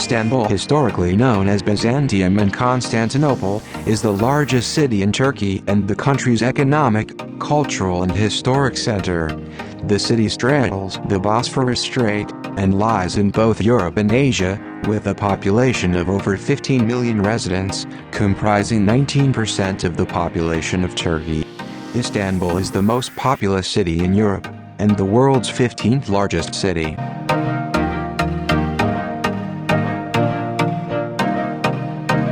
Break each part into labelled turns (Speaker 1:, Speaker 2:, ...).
Speaker 1: Istanbul, historically known as Byzantium and Constantinople, is the largest city in Turkey and the country's economic, cultural and historic center. The city straddles the Bosphorus Strait and lies in both Europe and Asia, with a population of over 15 million residents, comprising 19% of the population of Turkey. Istanbul is the most populous city in Europe, and the world's 15th largest city.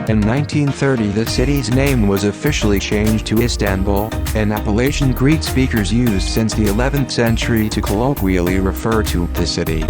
Speaker 1: In 1930, the city's name was officially changed to Istanbul, an appellation Greek speakers used since the 11th century to colloquially refer to the city.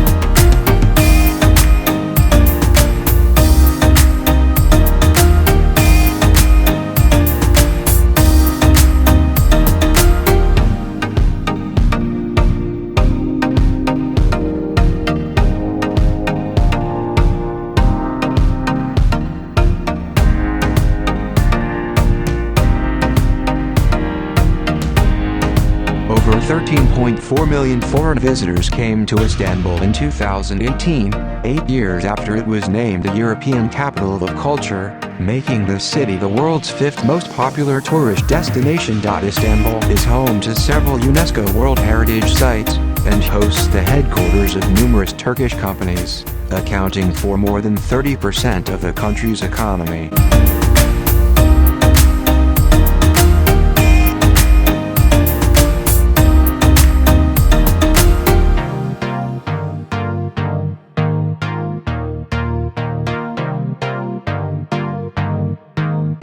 Speaker 1: Over 13.4 million foreign visitors came to Istanbul in 2018, 8 years after it was named the European Capital of Culture, making the city the world's fifth most popular tourist destination. Istanbul is home to several UNESCO World Heritage Sites, and hosts the headquarters of numerous Turkish companies, accounting for more than 30% of the country's economy.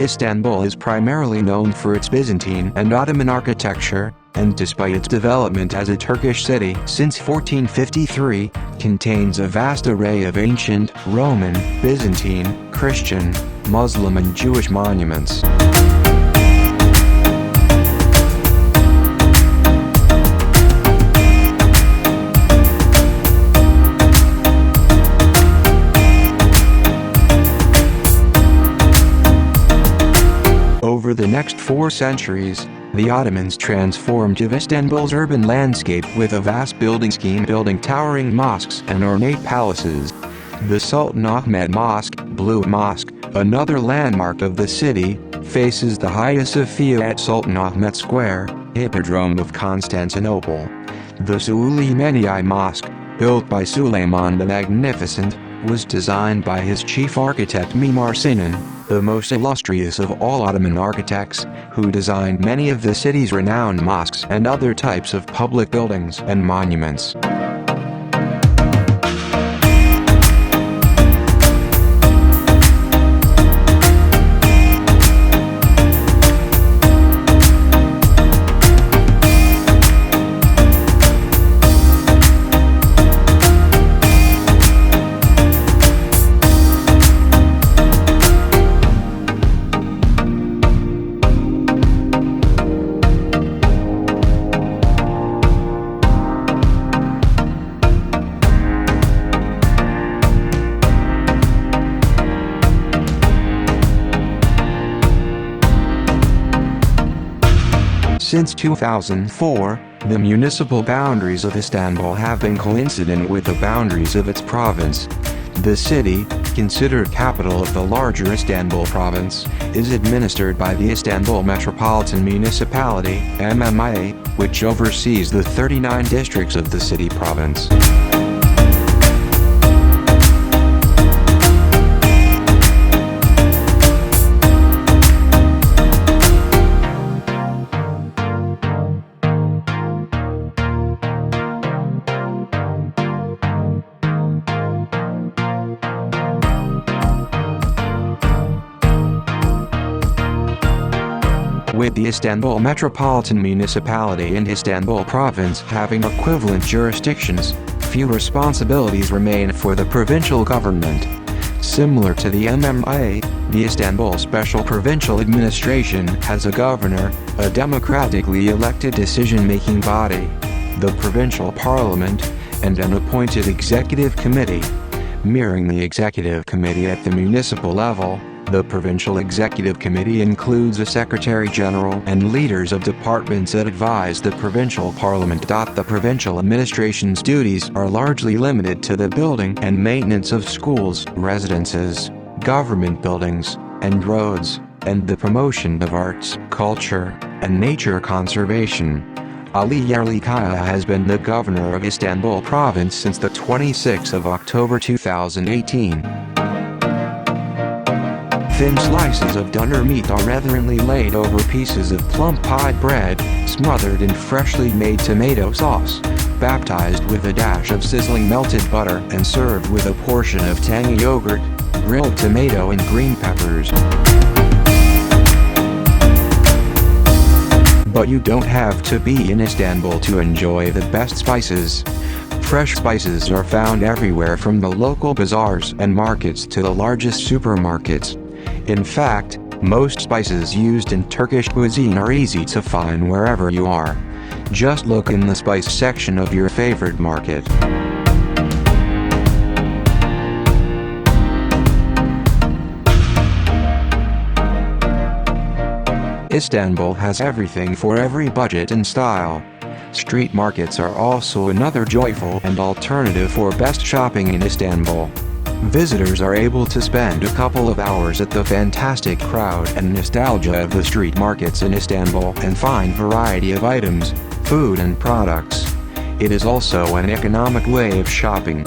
Speaker 1: Istanbul is primarily known for its Byzantine and Ottoman architecture, and despite its development as a Turkish city since 1453, contains a vast array of ancient, Roman, Byzantine, Christian, Muslim and Jewish monuments. Over the next 4 centuries, the Ottomans transformed Istanbul's urban landscape with a vast building scheme, building towering mosques and ornate palaces. The Sultan Ahmet Mosque, Blue Mosque, another landmark of the city, faces the Hagia Sophia at Sultan Ahmet Square, Hippodrome of Constantinople. The Süleymaniyye Mosque, built by Suleiman the Magnificent, was designed by his chief architect Mimar Sinan, the most illustrious of all Ottoman architects, who designed many of the city's renowned mosques and other types of public buildings and monuments. Since 2004, the municipal boundaries of Istanbul have been coincident with the boundaries of its province. The city, considered capital of the larger Istanbul province, is administered by the Istanbul Metropolitan Municipality (MMA), which oversees the 39 districts of the city province. With the Istanbul Metropolitan Municipality and Istanbul Province having equivalent jurisdictions, few responsibilities remain for the provincial government. Similar to the MMA, the Istanbul Special Provincial Administration has a governor, a democratically elected decision-making body, the provincial parliament, and an appointed executive committee. Mirroring the executive committee at the municipal level, The Provincial Executive Committee includes a Secretary General and leaders of departments that advise the provincial parliament. The provincial administration's duties are largely limited to the building and maintenance of schools, residences, government buildings, and roads, and the promotion of arts, culture, and nature conservation. Ali Yerlikaya has been the governor of Istanbul province since the 26th of October 2018. Thin slices of doner meat are reverently laid over pieces of plump pie bread, smothered in freshly made tomato sauce, baptized with a dash of sizzling melted butter, and served with a portion of tangy yogurt, grilled tomato and green peppers. But you don't have to be in Istanbul to enjoy the best spices. Fresh spices are found everywhere, from the local bazaars and markets to the largest supermarkets. In fact, most spices used in Turkish cuisine are easy to find wherever you are. Just look in the spice section of your favorite market. Istanbul has everything for every budget and style. Street markets are also another joyful and alternative for best shopping in Istanbul. Visitors are able to spend a couple of hours at the fantastic crowd and nostalgia of the street markets in Istanbul and find variety of items, food and products. It is also an economic way of shopping.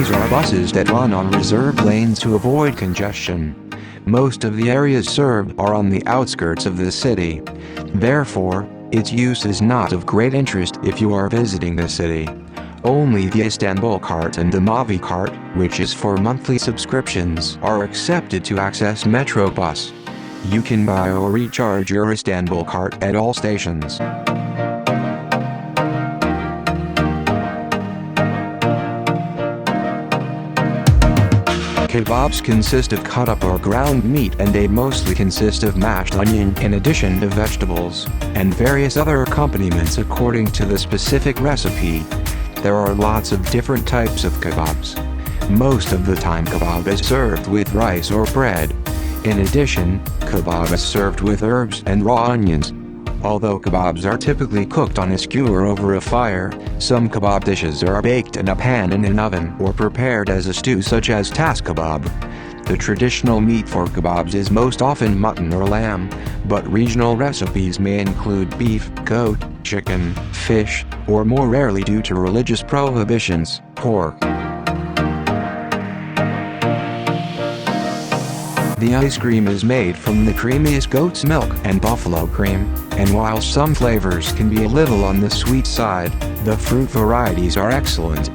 Speaker 1: These are buses that run on reserved lanes to avoid congestion. Most of the areas served are on the outskirts of the city. Therefore, its use is not of great interest if you are visiting the city. Only the Istanbul cart and the Mavi cart, which is for monthly subscriptions, are accepted to access Metro bus. You can buy or recharge your Istanbul cart at all stations. Kebabs consist of cut up or ground meat, and they mostly consist of mashed onion in addition to vegetables, and various other accompaniments according to the specific recipe. There are lots of different types of kebabs. Most of the time kebab is served with rice or bread. In addition, kebab is served with herbs and raw onions. Although kebabs are typically cooked on a skewer over a fire, some kebab dishes are baked in a pan in an oven or prepared as a stew, such as tas kebab. The traditional meat for kebabs is most often mutton or lamb, but regional recipes may include beef, goat, chicken, fish, or more rarely due to religious prohibitions, pork. The ice cream is made from the creamiest goat's milk and buffalo cream, and while some flavors can be a little on the sweet side, the fruit varieties are excellent.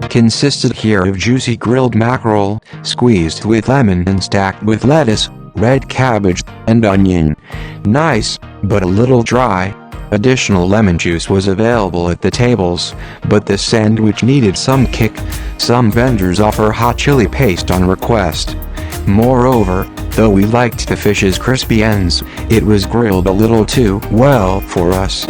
Speaker 1: Consisted here of juicy grilled mackerel, squeezed with lemon and stacked with lettuce, red cabbage, and onion. Nice, but a little dry. Additional lemon juice was available at the tables, but the sandwich needed some kick. Some vendors offer hot chili paste on request. Moreover, though we liked the fish's crispy ends, it was grilled a little too well for us.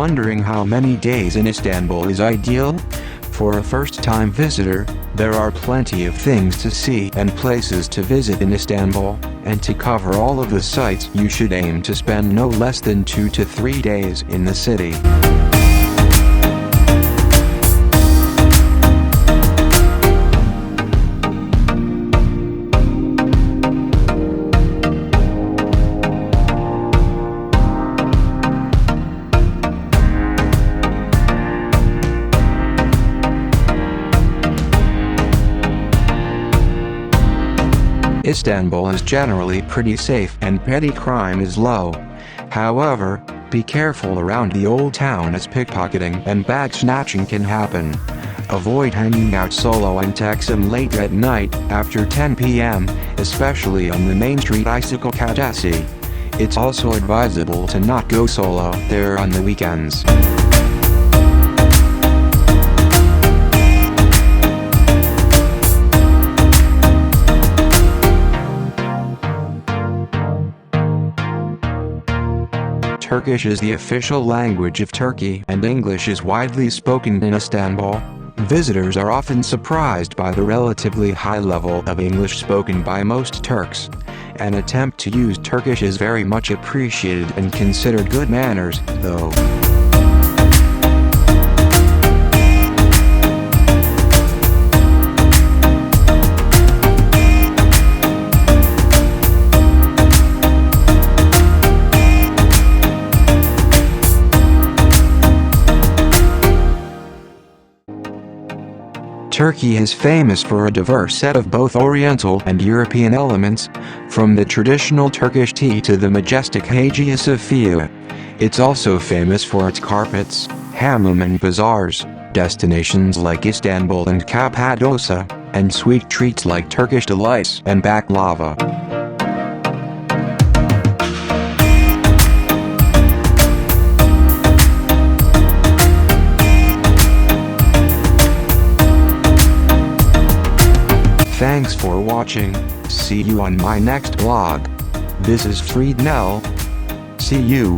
Speaker 1: Wondering how many days in Istanbul is ideal? For a first-time visitor, there are plenty of things to see and places to visit in Istanbul, and to cover all of the sites you should aim to spend no less than 2 to 3 days in the city. Istanbul is generally pretty safe and petty crime is low. However, be careful around the old town as pickpocketing and bag snatching can happen. Avoid hanging out solo in Taksim late at night after 10 p.m., especially on the main street İstiklal Caddesi. It's also advisable to not go solo there on the weekends. Turkish is the official language of Turkey and English is widely spoken in Istanbul. Visitors are often surprised by the relatively high level of English spoken by most Turks. An attempt to use Turkish is very much appreciated and considered good manners, though. Turkey is famous for a diverse set of both Oriental and European elements, from the traditional Turkish tea to the majestic Hagia Sophia. It's also famous for its carpets, hamam and bazaars, destinations like Istanbul and Cappadocia, and sweet treats like Turkish delights and baklava. Thanks for watching. See you on my next vlog. This is Friednell. See you.